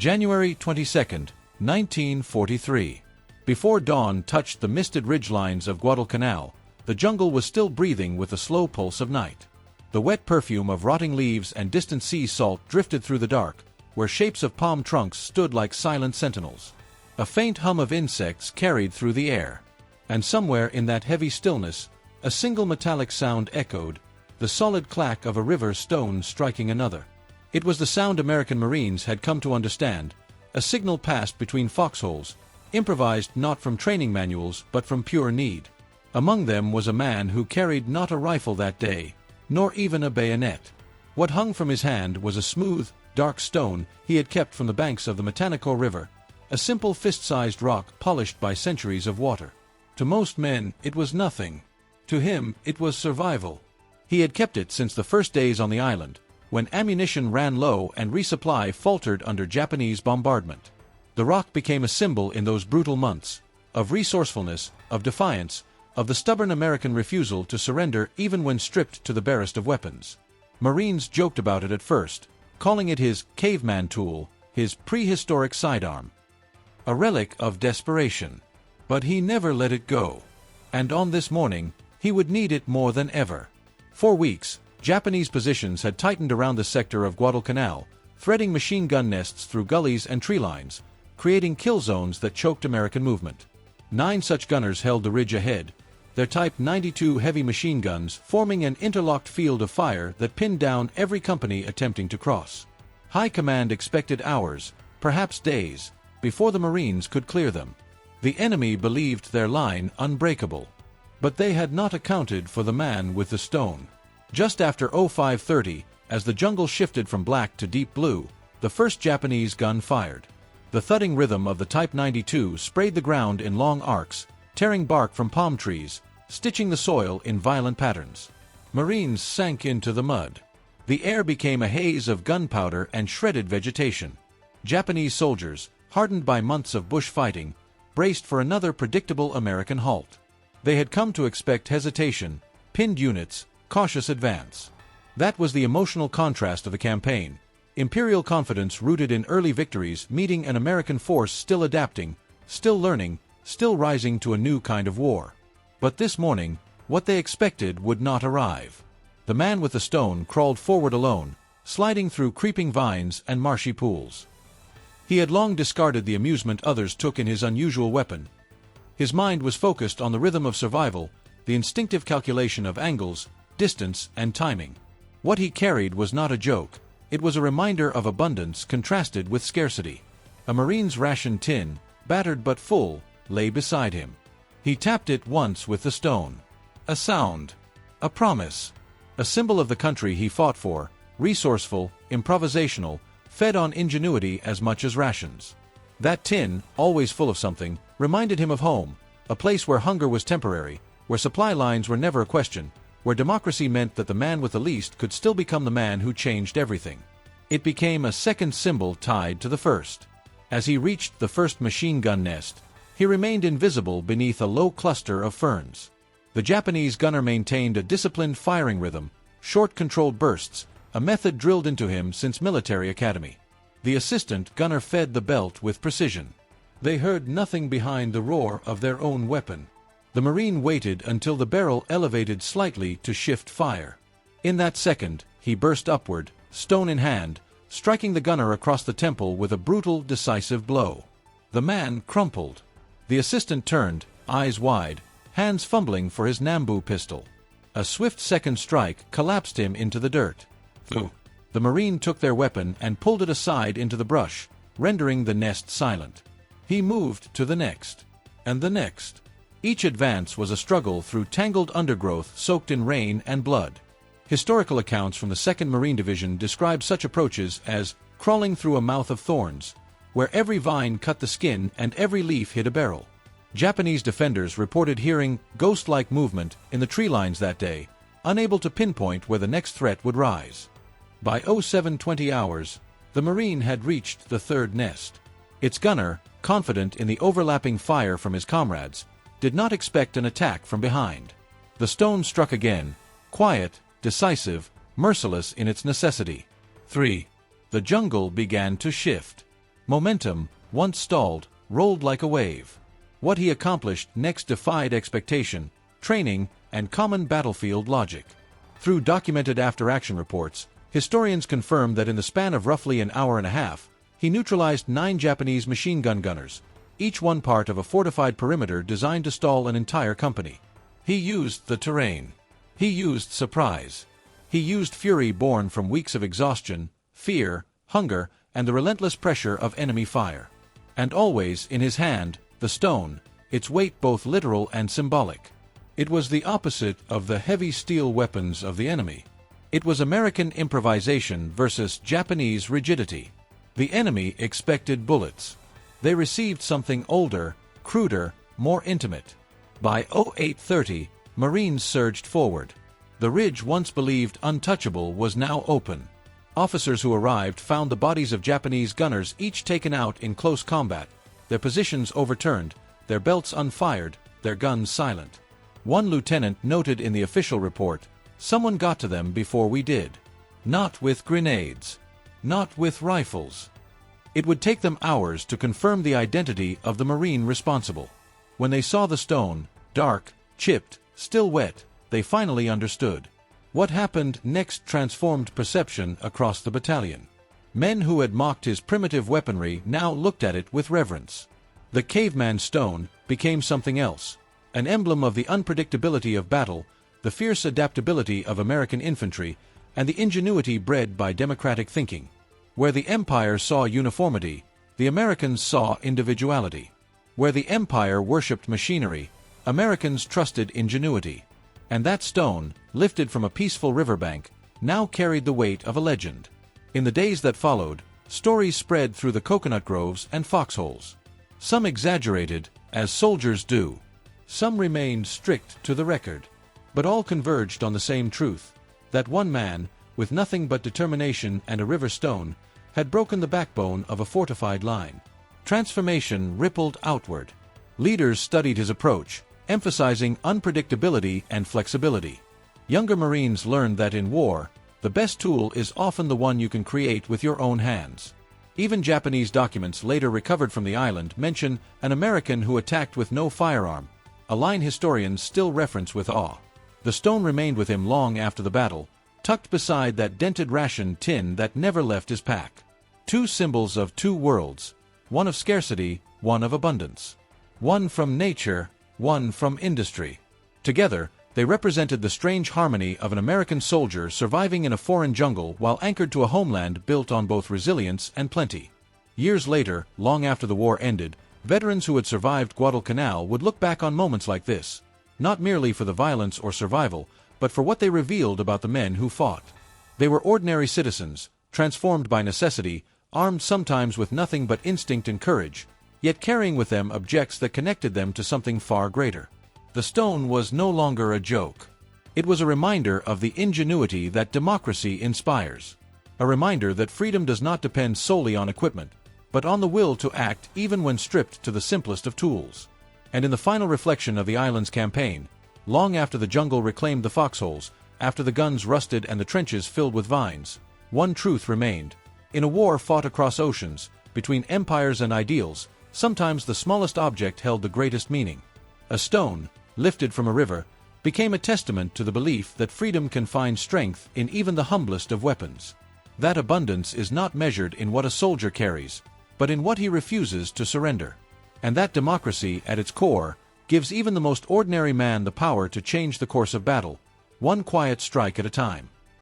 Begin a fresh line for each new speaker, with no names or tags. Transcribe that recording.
January 22nd, 1943. Before dawn touched the misted ridgelines of Guadalcanal, the jungle was still breathing with the slow pulse of night. The wet perfume of rotting leaves and distant sea salt drifted through the dark, where shapes of palm trunks stood like silent sentinels. A faint hum of insects carried through the air. And somewhere in that heavy stillness, a single metallic sound echoed, the solid clack of a river stone striking another. It was the sound American Marines had come to understand, a signal passed between foxholes, improvised not from training manuals but from pure need. Among them was a man who carried not a rifle that day, nor even a bayonet. What hung from his hand was a smooth, dark stone he had kept from the banks of the Matanico River, a simple fist-sized rock polished by centuries of water. To most men, it was nothing. To him, it was survival. He had kept it since the first days on the island, when ammunition ran low and resupply faltered under Japanese bombardment. The rock became a symbol in those brutal months, of resourcefulness, of defiance, of the stubborn American refusal to surrender even when stripped to the barest of weapons. Marines joked about it at first, calling it his caveman tool, his prehistoric sidearm. A relic of desperation. But he never let it go. And on this morning, he would need it more than ever. For weeks, Japanese positions had tightened around the sector of Guadalcanal, threading machine gun nests through gullies and tree lines, creating kill zones that choked American movement. 9 such gunners held the ridge ahead, their Type 92 heavy machine guns forming an interlocked field of fire that pinned down every company attempting to cross. High Command expected hours, perhaps days, before the Marines could clear them. The enemy believed their line unbreakable. But they had not accounted for the man with the stone. Just after 05:30, as the jungle shifted from black to deep blue, the first Japanese gun fired. The thudding rhythm of the Type 92 sprayed the ground in long arcs, tearing bark from palm trees, stitching the soil in violent patterns. Marines sank into the mud. The air became a haze of gunpowder and shredded vegetation. Japanese soldiers, hardened by months of bush fighting, braced for another predictable American halt. They had come to expect hesitation, pinned units, cautious advance. That was the emotional contrast of the campaign. Imperial confidence rooted in early victories meeting an American force still adapting, still learning, still rising to a new kind of war. But this morning, what they expected would not arrive. The man with the stone crawled forward alone, sliding through creeping vines and marshy pools. He had long discarded the amusement others took in his unusual weapon. His mind was focused on the rhythm of survival, the instinctive calculation of angles, distance, and timing. What he carried was not a joke. It was a reminder of abundance contrasted with scarcity. A Marine's ration tin, battered but full, lay beside him. He tapped it once with the stone. A sound. A promise. A symbol of the country he fought for, resourceful, improvisational, fed on ingenuity as much as rations. That tin, always full of something, reminded him of home, a place where hunger was temporary, where supply lines were never a question, where democracy meant that the man with the least could still become the man who changed everything. It became a second symbol tied to the first. As he reached the first machine gun nest, he remained invisible beneath a low cluster of ferns. The Japanese gunner maintained a disciplined firing rhythm, short controlled bursts, a method drilled into him since military academy. The assistant gunner fed the belt with precision. They heard nothing behind the roar of their own weapon. The Marine waited until the barrel elevated slightly to shift fire. In that second, he burst upward, stone in hand, striking the gunner across the temple with a brutal, decisive blow. The man crumpled. The assistant turned, eyes wide, hands fumbling for his Nambu pistol. A swift second strike collapsed him into the dirt. Phew. The Marine took their weapon and pulled it aside into the brush, rendering the nest silent. He moved to the next. And the next. Each advance was a struggle through tangled undergrowth soaked in rain and blood. Historical accounts from the 2nd Marine Division describe such approaches as crawling through a mouth of thorns, where every vine cut the skin and every leaf hit a barrel. Japanese defenders reported hearing ghost-like movement in the tree lines that day, unable to pinpoint where the next threat would rise. By 07:20 hours, the Marine had reached the third nest. Its gunner, confident in the overlapping fire from his comrades, did not expect an attack from behind. The stone struck again, quiet, decisive, merciless in its necessity. 3. The jungle began to shift. Momentum, once stalled, rolled like a wave. What he accomplished next defied expectation, training, and common battlefield logic. Through documented after-action reports, historians confirm that in the span of roughly an hour and a half, he neutralized 9 Japanese machine gun gunners, each one part of a fortified perimeter designed to stall an entire company. He used the terrain. He used surprise. He used fury born from weeks of exhaustion, fear, hunger, and the relentless pressure of enemy fire. And always, in his hand, the stone, its weight both literal and symbolic. It was the opposite of the heavy steel weapons of the enemy. It was American improvisation versus Japanese rigidity. The enemy expected bullets. They received something older, cruder, more intimate. By 0830, Marines surged forward. The ridge once believed untouchable was now open. Officers who arrived found the bodies of Japanese gunners each taken out in close combat, their positions overturned, their belts unfired, their guns silent. One lieutenant noted in the official report, "Someone got to them before we did. Not with grenades. Not with rifles." It would take them hours to confirm the identity of the Marine responsible. When they saw the stone, dark, chipped, still wet, they finally understood. What happened next transformed perception across the battalion. Men who had mocked his primitive weaponry now looked at it with reverence. The Caveman stone became something else, an emblem of the unpredictability of battle, the fierce adaptability of American infantry, and the ingenuity bred by democratic thinking. Where the Empire saw uniformity, the Americans saw individuality. Where the Empire worshipped machinery, Americans trusted ingenuity. And that stone, lifted from a peaceful riverbank, now carried the weight of a legend. In the days that followed, stories spread through the coconut groves and foxholes. Some exaggerated, as soldiers do. Some remained strict to the record. But all converged on the same truth, that one man, with nothing but determination and a river stone, had broken the backbone of a fortified line. Transformation rippled outward. Leaders studied his approach, emphasizing unpredictability and flexibility. Younger Marines learned that in war, the best tool is often the one you can create with your own hands. Even Japanese documents later recovered from the island mention an American who attacked with no firearm, a line historians still reference with awe. The stone remained with him long after the battle, tucked beside that dented ration tin that never left his pack. Two symbols of two worlds, one of scarcity, one of abundance. One from nature, one from industry. Together, they represented the strange harmony of an American soldier surviving in a foreign jungle while anchored to a homeland built on both resilience and plenty. Years later, long after the war ended, veterans who had survived Guadalcanal would look back on moments like this, not merely for the violence or survival, but for what they revealed about the men who fought. They were ordinary citizens, transformed by necessity, armed sometimes with nothing but instinct and courage, yet carrying with them objects that connected them to something far greater. The stone was no longer a joke. It was a reminder of the ingenuity that democracy inspires. A reminder that freedom does not depend solely on equipment, but on the will to act even when stripped to the simplest of tools. And in the final reflection of the island's campaign, long after the jungle reclaimed the foxholes, after the guns rusted and the trenches filled with vines, one truth remained. In a war fought across oceans, between empires and ideals, sometimes the smallest object held the greatest meaning. A stone, lifted from a river, became a testament to the belief that freedom can find strength in even the humblest of weapons. That abundance is not measured in what a soldier carries, but in what he refuses to surrender. And that democracy, at its core, gives even the most ordinary man the power to change the course of battle, one quiet strike at a time.